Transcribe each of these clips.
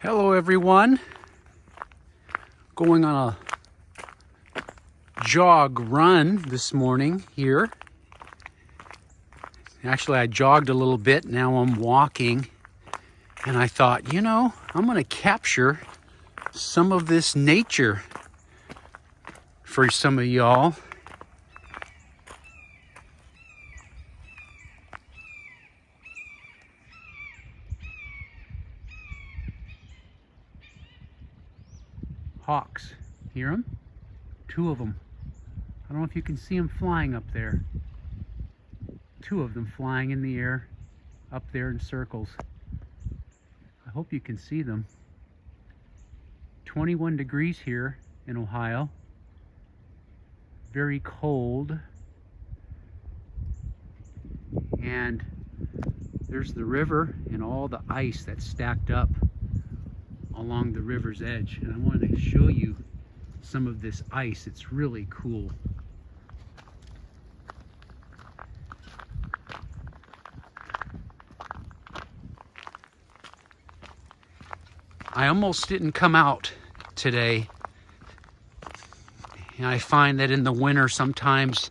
Hello everyone, going on a jog run this morning here. Actually, I jogged a little bit, now I'm walking, and I thought, I'm gonna capture some of this nature for some of y'all. Hawks, hear them? Two of them. I don't know if you can see them flying up there. Two of them flying in the air, up there in circles. I hope you can see them. 21 degrees here in Ohio. Very cold. And there's the river and all the ice that's stacked up along the river's edge. And I wanted to show you some of this ice. It's really cool. I almost didn't come out today. And I find that in the winter sometimes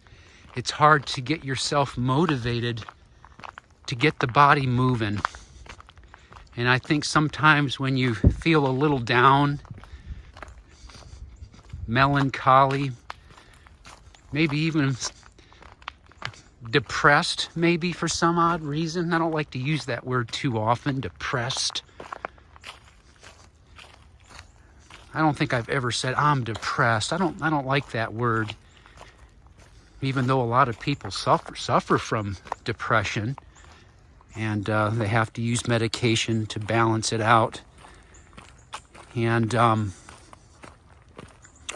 it's hard to get yourself motivated to get the body moving. And I think sometimes when you feel a little down, melancholy, maybe even depressed, maybe for some odd reason. I don't like to use that word too often, depressed. I don't think I've ever said I'm depressed. I don't like that word. Even though a lot of people suffer from depression, and they have to use medication to balance it out. And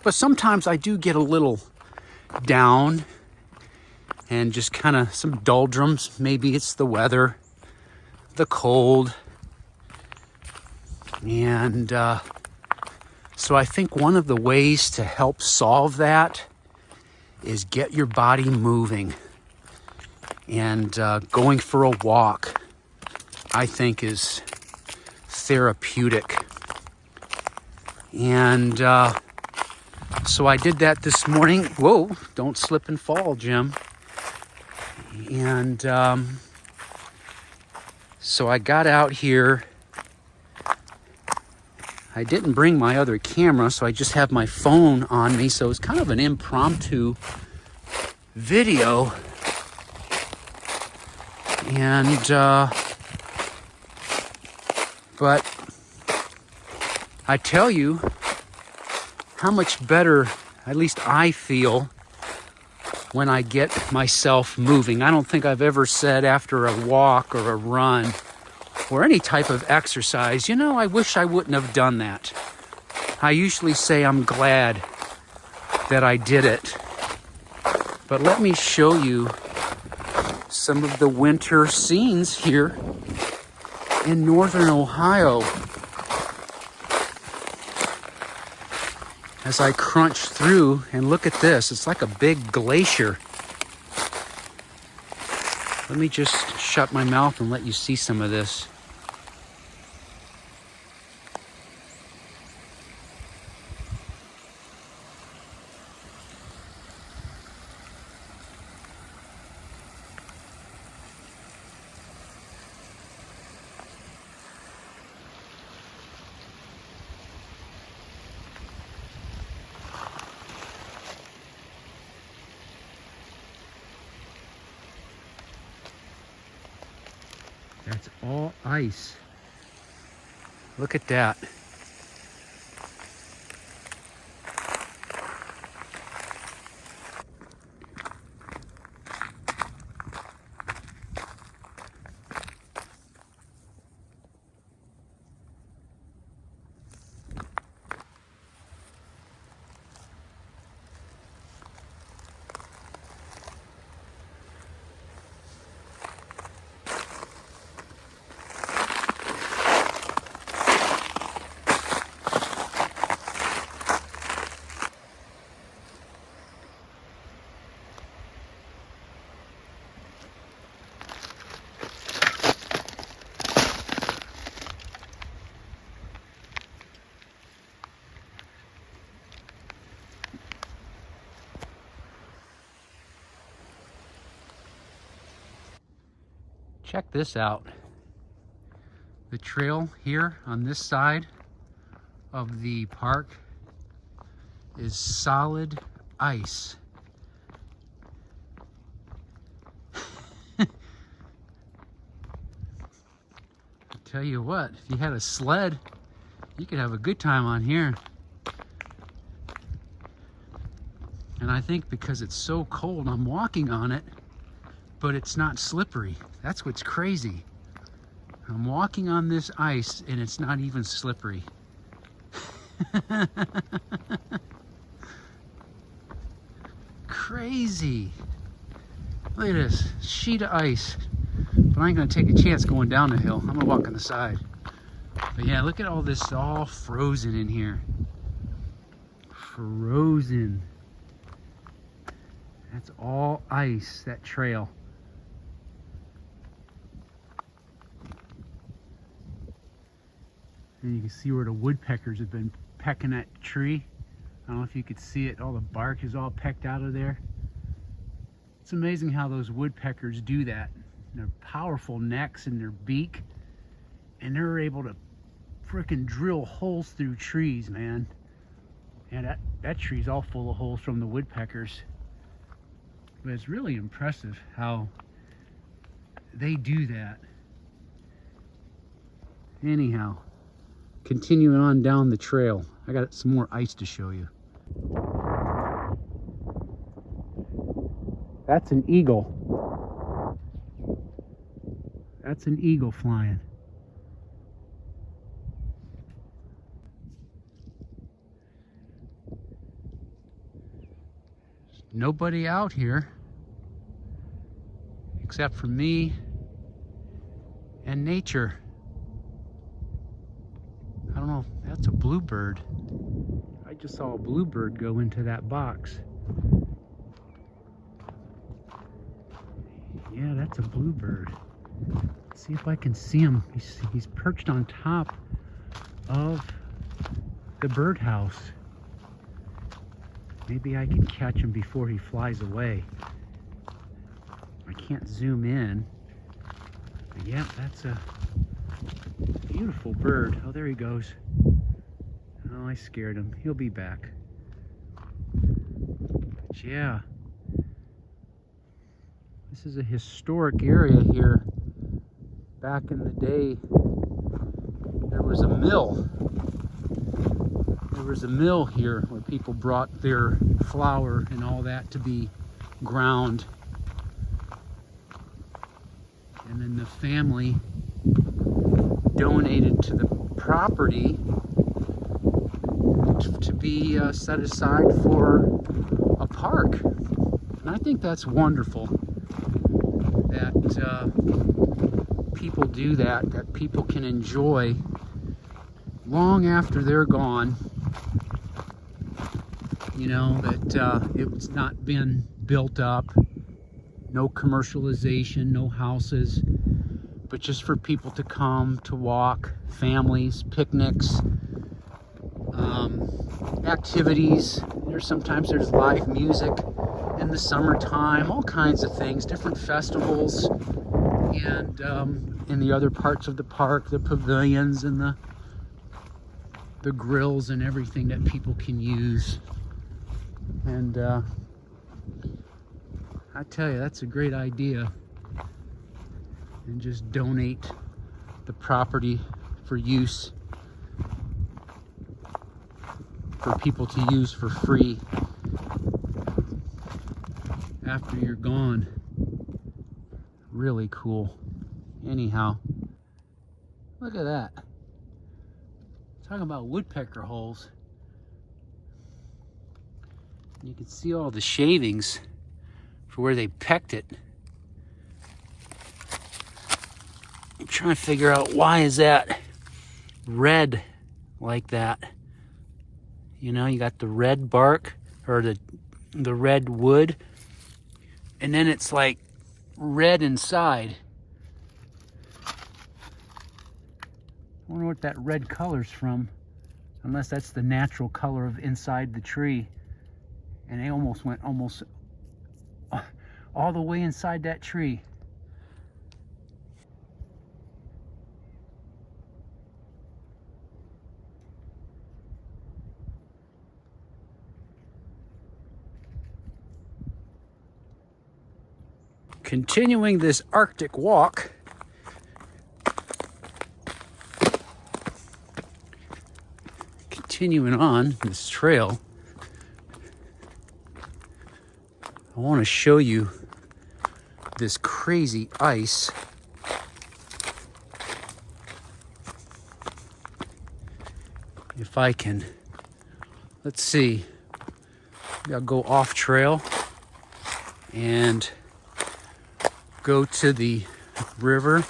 but sometimes I do get a little down and just kind of some doldrums. Maybe it's the weather, the cold, and so I think one of the ways to help solve that is get your body moving. And going for a walk, I think, is therapeutic. And so I did that this morning. Whoa, don't slip and fall, Jim. And so I got out here. I didn't bring my other camera, so I just have my phone on me. So it's kind of an impromptu video. And, but I tell you how much better, at least I feel, when I get myself moving. I don't think I've ever said after a walk or a run or any type of exercise, I wish I wouldn't have done that. I usually say I'm glad that I did it. But let me show you some of the winter scenes here in northern Ohio as I crunch through. And look at this, it's like a big glacier. Let me just shut my mouth and let you see some of this. That's all ice. Look at that. Check this out. The trail here on this side of the park is solid ice. Tell you what, if you had a sled, you could have a good time on here. And I think because it's so cold, I'm walking on it, but it's not slippery. That's what's crazy. I'm walking on this ice and it's not even slippery. Crazy. Look at this sheet of ice. But I ain't gonna take a chance going down the hill. I'm gonna walk on the side. But yeah, look at all this, all frozen in here. Frozen. That's all ice, that trail. And you can see where the woodpeckers have been pecking that tree. I don't know if you could see it, all the bark is all pecked out of there. It's amazing how those woodpeckers do that. Their powerful necks and their beak, and they're able to frickin' drill holes through trees, man. And that tree's all full of holes from the woodpeckers. But it's really impressive how they do that. Anyhow, continuing on down the trail, I got some more ice to show you. That's an eagle. That's an eagle flying. There's nobody out here except for me and nature. I don't know if that's a bluebird. I just saw a bluebird go into that box. Yeah, that's a bluebird. Let's see if I can see him. He's perched on top of the birdhouse. Maybe I can catch him before he flies away. I can't zoom in. But yeah, that's a beautiful bird. Oh, there he goes. Oh, I scared him. He'll be back. But yeah, this is a historic area here. Back in the day, there was a mill. There was a mill here where people brought their flour and all that to be ground. And then the family donated to the property to be set aside for a park. And I think that's wonderful that people do that, that people can enjoy long after they're gone. You know, that it's not been built up, no commercialization, no houses, but just for people to come, to walk, families, picnics, activities. Sometimes there's live music in the summertime, all kinds of things, different festivals, and in the other parts of the park, the pavilions and the grills and everything that people can use. And I tell you, that's a great idea. And just donate the property for use, for people to use for free after you're gone. Really cool. Anyhow, look at that. Talking about woodpecker holes. You can see all the shavings for where they pecked it. I'm trying to figure out, why is that red like that? You know, you got the red bark, or the red wood, and then it's like red inside. I wonder what that red color's from, unless that's the natural color of inside the tree. And they almost went all the way inside that tree. continuing this Arctic walk. Continuing on this trail, I want to show you this crazy ice. If I can, let's see, I'll go off trail and go to the river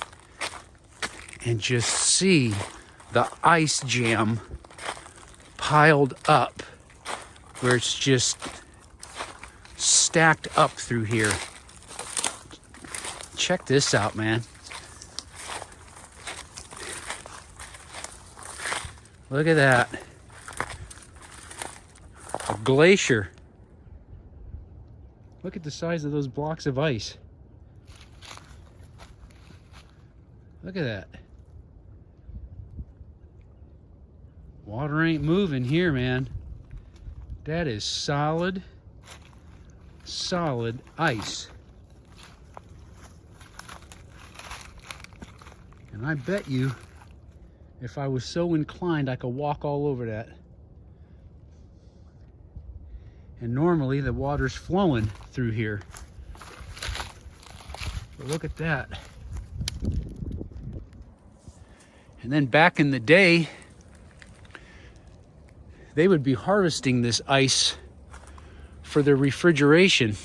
and just see the ice jam piled up, where it's just stacked up through here. Check this out, man. Look at that. A glacier. Look at the size of those blocks of ice. Look at that. Water ain't moving here, man. That is solid ice. And I bet you, if I was so inclined, I could walk all over that. And normally the water's flowing through here. But look at that. And then back in the day, they would be harvesting this ice for their refrigeration.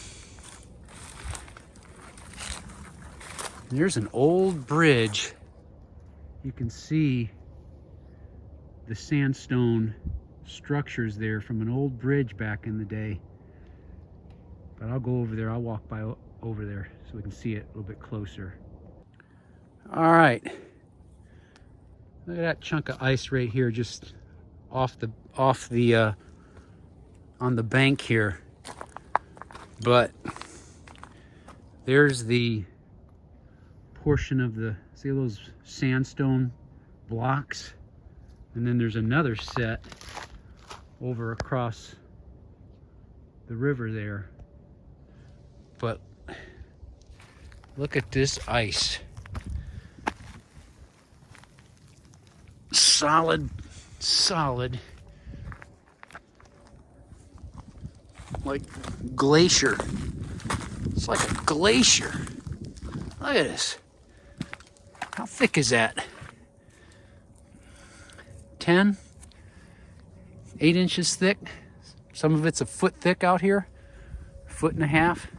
And there's an old bridge. You can see the sandstone structures there from an old bridge back in the day. But I'll go over there. I'll walk by over there so we can see it a little bit closer. All right. Look at that chunk of ice right here, just off the on the bank here. But there's the portion of the, see those sandstone blocks, and then there's another set over across the river there. But look at this ice. Solid like glacier. It's like a glacier. Look at this. How thick is that? 8 inches thick. Some of it's a foot thick out here. 1.5 feet.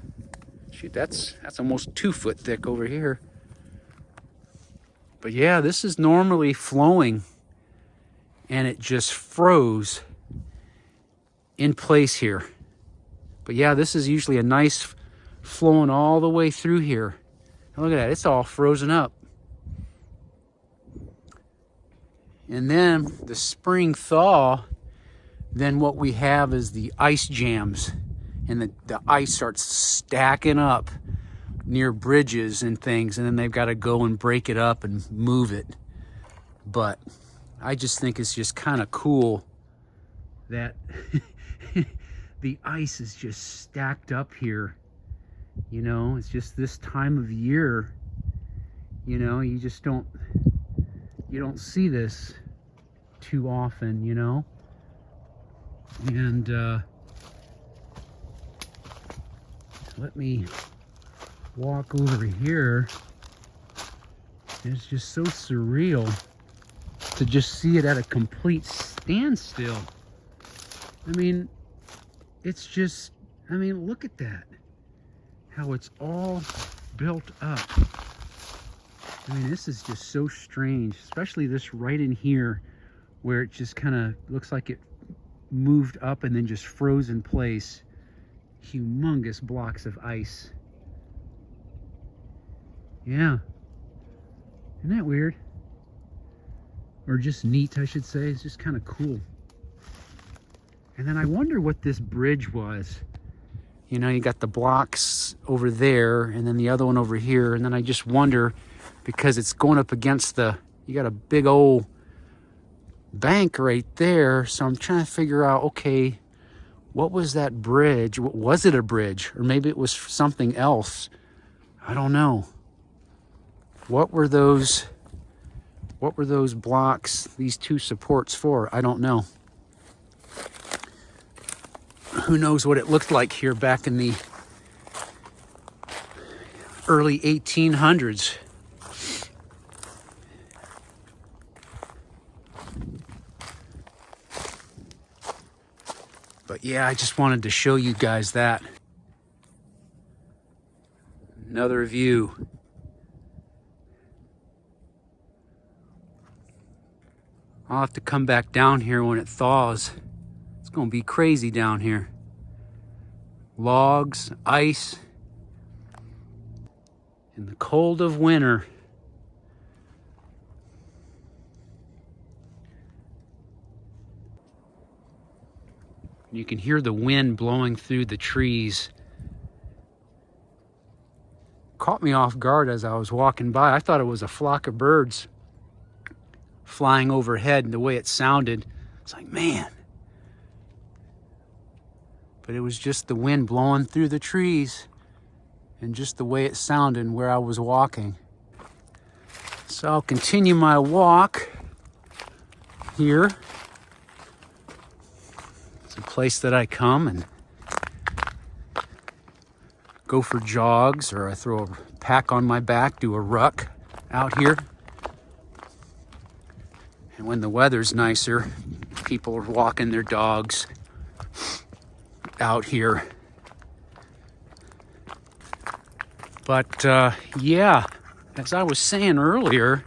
Shoot, that's almost 2 foot thick over here. But yeah, this is normally flowing, and it just froze in place here. But yeah, this is usually a nice flowing all the way through here. And look at that, it's all frozen up. And then the spring thaw, then what we have is the ice jams, and the ice starts stacking up near bridges and things, and then they've got to go and break it up and move it. But I just think it's just kind of cool that the ice is just stacked up here. You know, it's just this time of year, you know, you don't see this too often, you know. And let me walk over here. It's just so surreal to just see it at a complete standstill. I mean, it's just, I mean, look at that. How it's all built up. I mean, this is just so strange, especially this right in here where it just kind of looks like it moved up and then just froze in place. Humongous blocks of ice. Yeah. Isn't that weird? Or just neat, I should say. It's just kind of cool. And then I wonder what this bridge was. You know, you got the blocks over there and then the other one over here. And then I just wonder, because it's going up against you got a big old bank right there. So I'm trying to figure out, okay, what was that bridge? Was it a bridge? Or maybe it was something else. I don't know. What were those blocks, these two supports for? I don't know. Who knows what it looked like here back in the early 1800s. But yeah, I just wanted to show you guys that. Another view. I'll have to come back down here when it thaws. It's gonna be crazy down here. Logs, ice, in the cold of winter. You can hear the wind blowing through the trees. Caught me off guard as I was walking by. I thought it was a flock of birds flying overhead, and the way it sounded, it's like, man. But it was just the wind blowing through the trees and just the way it sounded where I was walking. So I'll continue my walk here. It's a place that I come and go for jogs, or I throw a pack on my back, do a ruck out here. And when the weather's nicer, people are walking their dogs out here. But yeah, as I was saying earlier,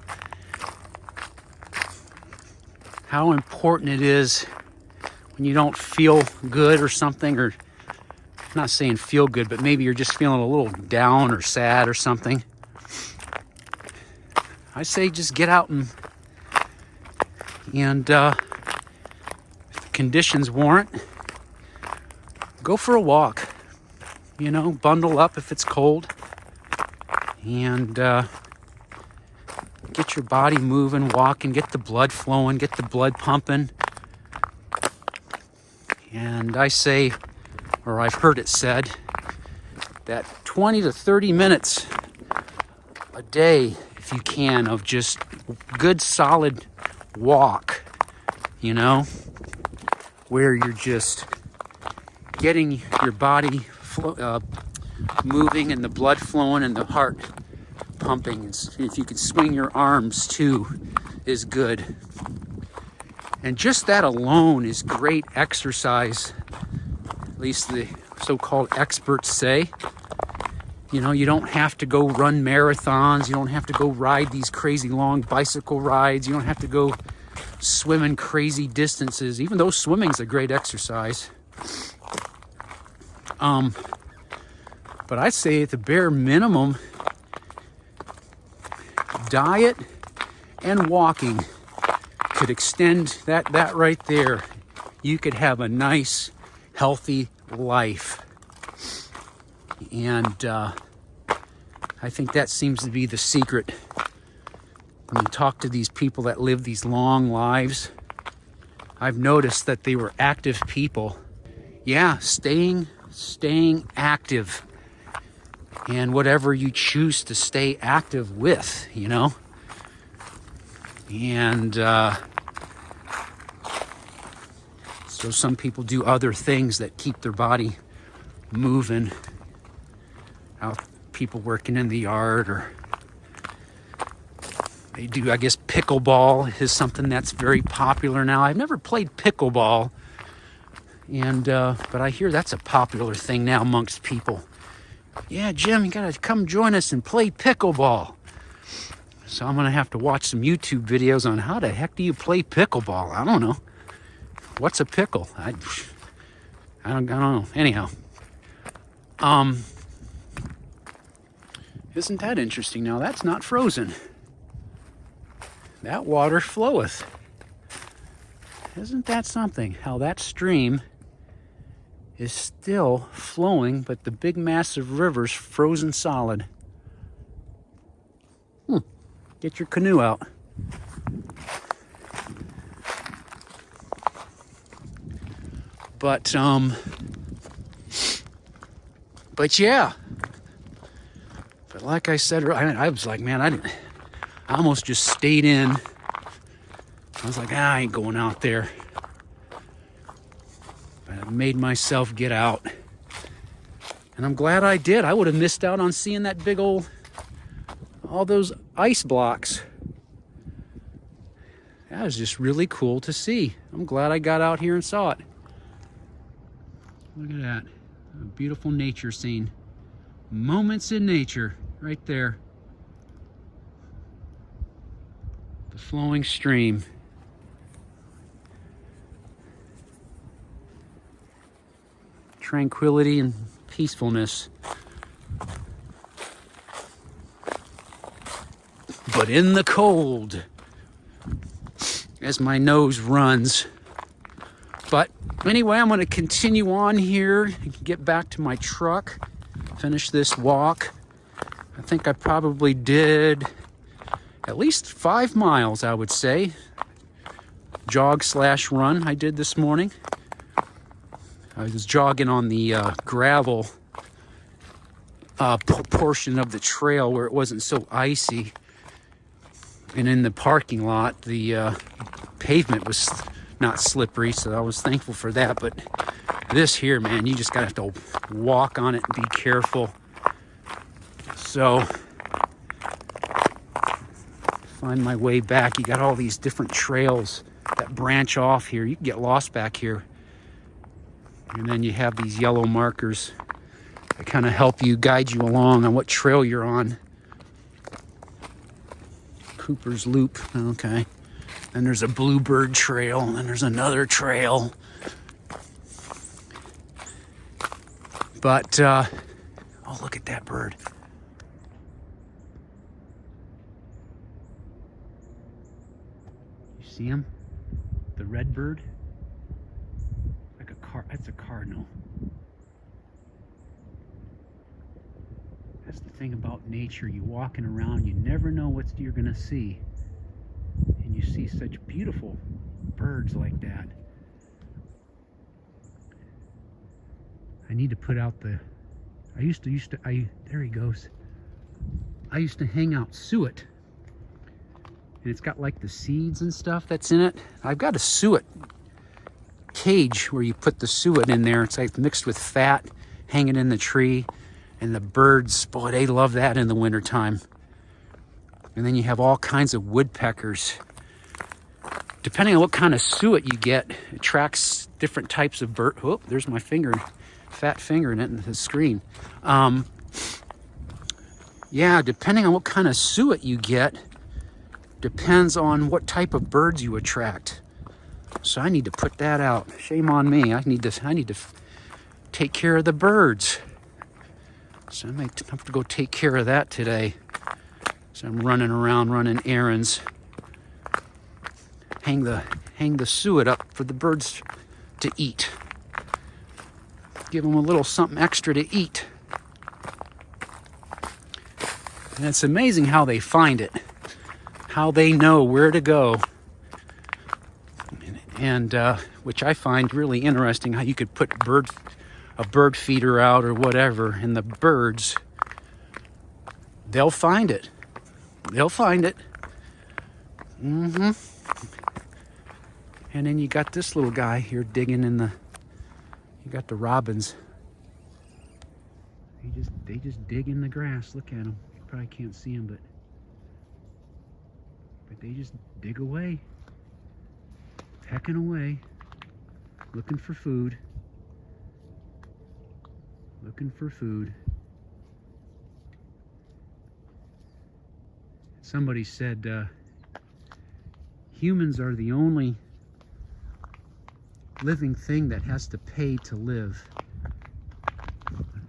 how important it is when you don't feel good or something, or I'm not saying feel good, but maybe you're just feeling a little down or sad or something. I say just get out and if the conditions warrant, go for a walk. You know, bundle up if it's cold, and get your body moving, walking, get the blood flowing, get the blood pumping. And I say, or I've heard it said, that 20 to 30 minutes a day, if you can, of just good solid walk, you know, where you're just getting your body moving and the blood flowing and the heart pumping. If you can swing your arms too, is good. And just that alone is great exercise, at least the so-called experts say. You know, you don't have to go run marathons. You don't have to go ride these crazy long bicycle rides. You don't have to go swimming crazy distances, even though swimming's a great exercise. But I'd say at the bare minimum, diet and walking could extend that right there. You could have a nice, healthy life. And I think that seems to be the secret. When you talk to these people that live these long lives, I've noticed that they were active people. Yeah, staying active. And whatever you choose to stay active with, you know. And so some people do other things that keep their body moving. People working in the yard, or they do, I guess pickleball is something that's very popular now. I've never played pickleball, and but I hear that's a popular thing now amongst people. Yeah, Jim, you gotta come join us and play pickleball. So I'm gonna have to watch some YouTube videos on how the heck do you play pickleball. I don't know. What's a pickle? I don't know. Anyhow, isn't that interesting? Now that's not frozen. That water floweth. Isn't that something? How that stream is still flowing, but the big massive river's frozen solid. Get your canoe out. But yeah. But But like I said, I was like, man, I almost just stayed in. I was like, I ain't going out there. But I made myself get out. And I'm glad I did. I would have missed out on seeing that big old, all those ice blocks. That was just really cool to see. I'm glad I got out here and saw it. Look at that. A beautiful nature scene. Moments in nature, right there. The flowing stream. Tranquility and peacefulness. But in the cold, as my nose runs. But anyway, I'm going to continue on here, get back to my truck, finish this walk. I think I probably did at least 5 miles, I would say. Jog/run I did this morning. I was jogging on the gravel portion of the trail where it wasn't so icy. And in the parking lot, the pavement was not slippery, so I was thankful for that. But this here, man, you just gotta have to walk on it and be careful. So, find my way back. You got all these different trails that branch off here. You can get lost back here. And then you have these yellow markers that kind of help you, guide you along on what trail you're on. Cooper's Loop, okay. And there's a Bluebird Trail, and then there's another trail. But, oh, look at that bird. You see him? The red bird? Like a that's a cardinal. That's the thing about nature. You walking around, you never know what you're gonna see. And you see such beautiful birds like that. I need to put out the, there he goes. I used to hang out suet. And it's got like the seeds and stuff that's in it. I've got a suet cage where you put the suet in there. It's like mixed with fat, hanging in the tree. And the birds, boy, they love that in the wintertime. And then you have all kinds of woodpeckers. Depending on what kind of suet you get, it attracts different types of bird. Oh, there's my finger, fat finger in it in the screen. Yeah, depending on what kind of suet you get, depends on what type of birds you attract. So I need to put that out. Shame on me. I need to take care of the birds. So I might have to go take care of that today. So I'm running around, running errands. Hang the suet up for the birds to eat. Give them a little something extra to eat. And it's amazing how they find it. How they know where to go. And which I find really interesting, how you could put a bird feeder out or whatever, and the birds, they'll find it. They'll find it. Mm-hmm. And then you got this little guy here digging in you got the robins. They just dig in the grass. Look at them. You probably can't see them, but they just dig away. Pecking away. Looking for food. Looking for food. Somebody said humans are the only living thing that has to pay to live.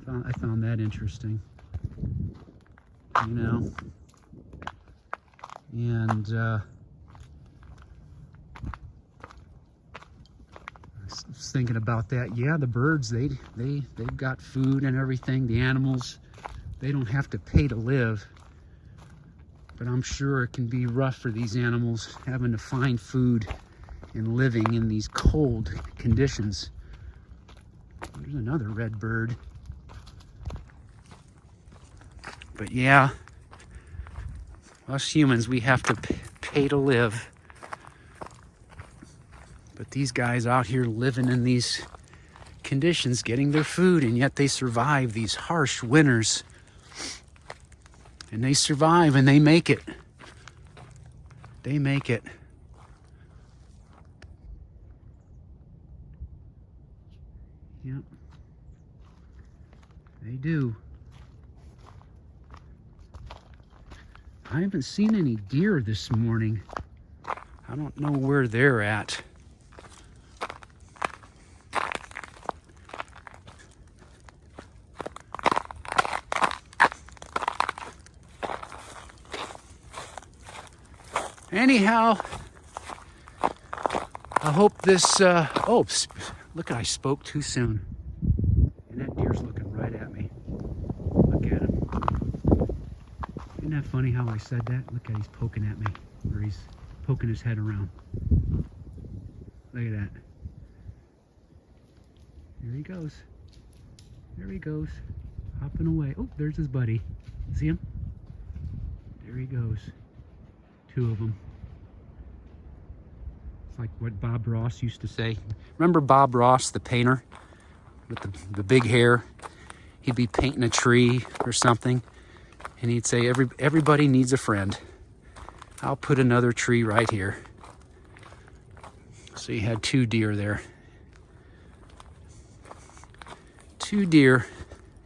I found that interesting. You know? And I was thinking about that. Yeah, the birds, they've got food and everything. The animals, they don't have to pay to live. But I'm sure it can be rough for these animals having to find food and living in these cold conditions. There's another red bird. But yeah, us humans, we have to pay to live. But these guys out here living in these conditions, getting their food, and yet they survive these harsh winters. And they survive and they make it. They make it. Yep. They do. I haven't seen any deer this morning. I don't know where they're at. Anyhow, I hope this, look, I spoke too soon. And that deer's looking right at me. Look at him. Isn't that funny how I said that? Look at, he's poking at me, or he's poking his head around. Look at that. There he goes. There he goes. Hopping away. Oh, there's his buddy. See him? There he goes. Two of them. It's like what Bob Ross used to say. Remember Bob Ross, the painter with the big hair? He'd be painting a tree or something, and he'd say, everybody needs a friend. I'll put another tree right here. So he had two deer there. Two deer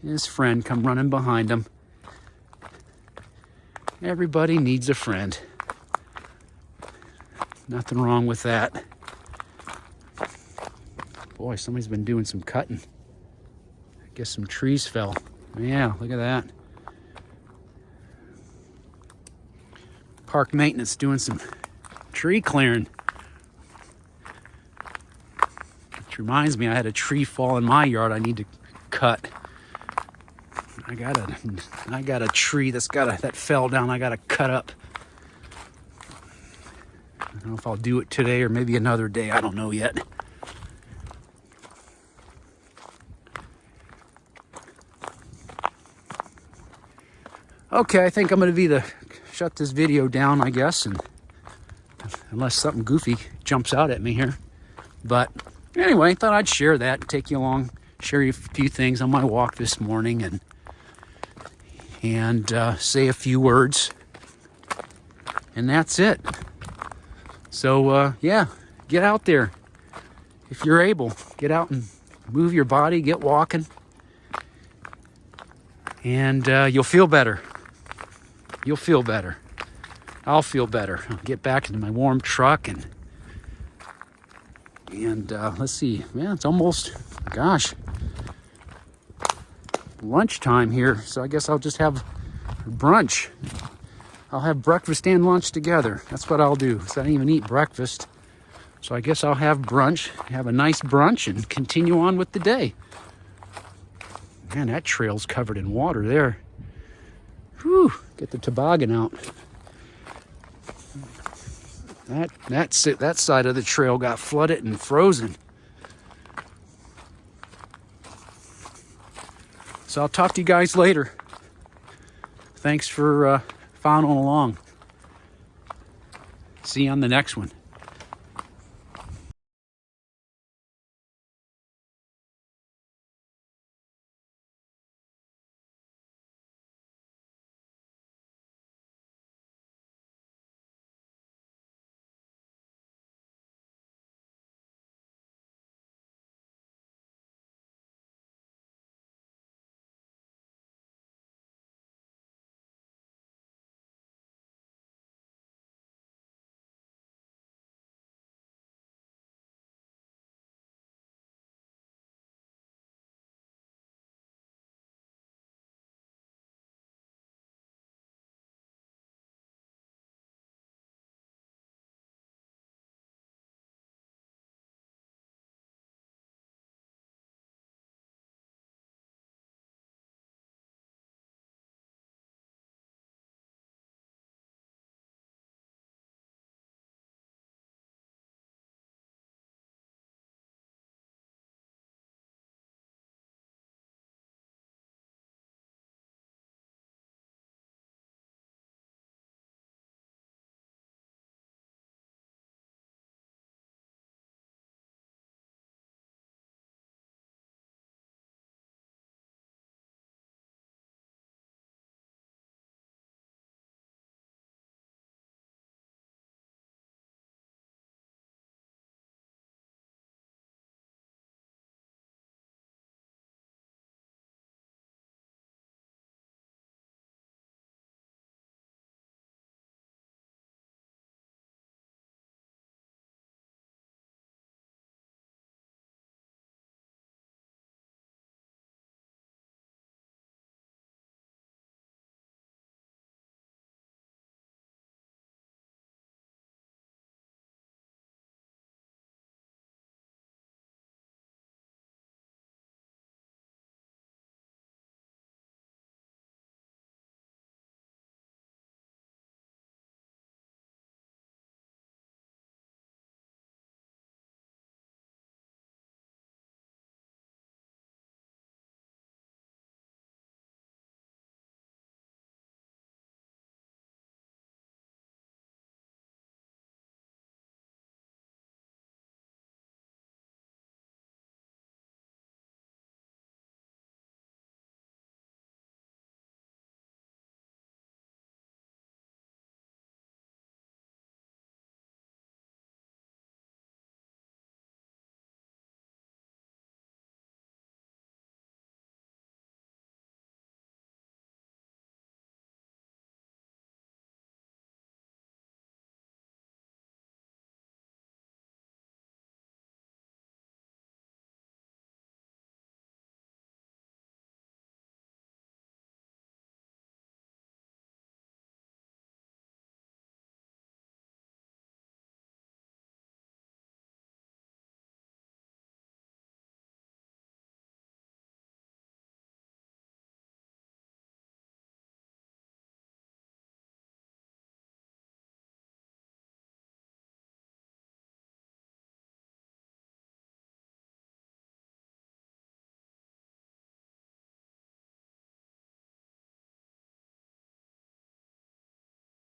and his friend come running behind him. Everybody needs a friend. Nothing wrong with that. Boy, somebody's been doing some cutting. I guess some trees fell. Yeah, look at that. Park maintenance doing some tree clearing. Which reminds me, I had a tree fall in my yard I need to cut. I got a tree that fell down I gotta cut up. I don't know if I'll do it today or maybe another day. I don't know yet. Okay, I think I'm going to shut this video down, I guess, and unless something goofy jumps out at me here. But anyway, I thought I'd share that, take you along, share you a few things on my walk this morning, and say a few words. And that's it. So, yeah, get out there. If you're able, get out and move your body, get walking. And you'll feel better. You'll feel better. I'll feel better. I'll get back into my warm truck and let's see. Yeah, it's almost, gosh, lunchtime here. So I guess I'll just have brunch. I'll have breakfast and lunch together. That's what I'll do. So I didn't even eat breakfast. So I guess I'll have brunch, have a nice brunch, and continue on with the day. Man, that trail's covered in water there. Whew, get the toboggan out. That side of the trail got flooded and frozen. So I'll talk to you guys later. Thanks for following along. See you on the next one.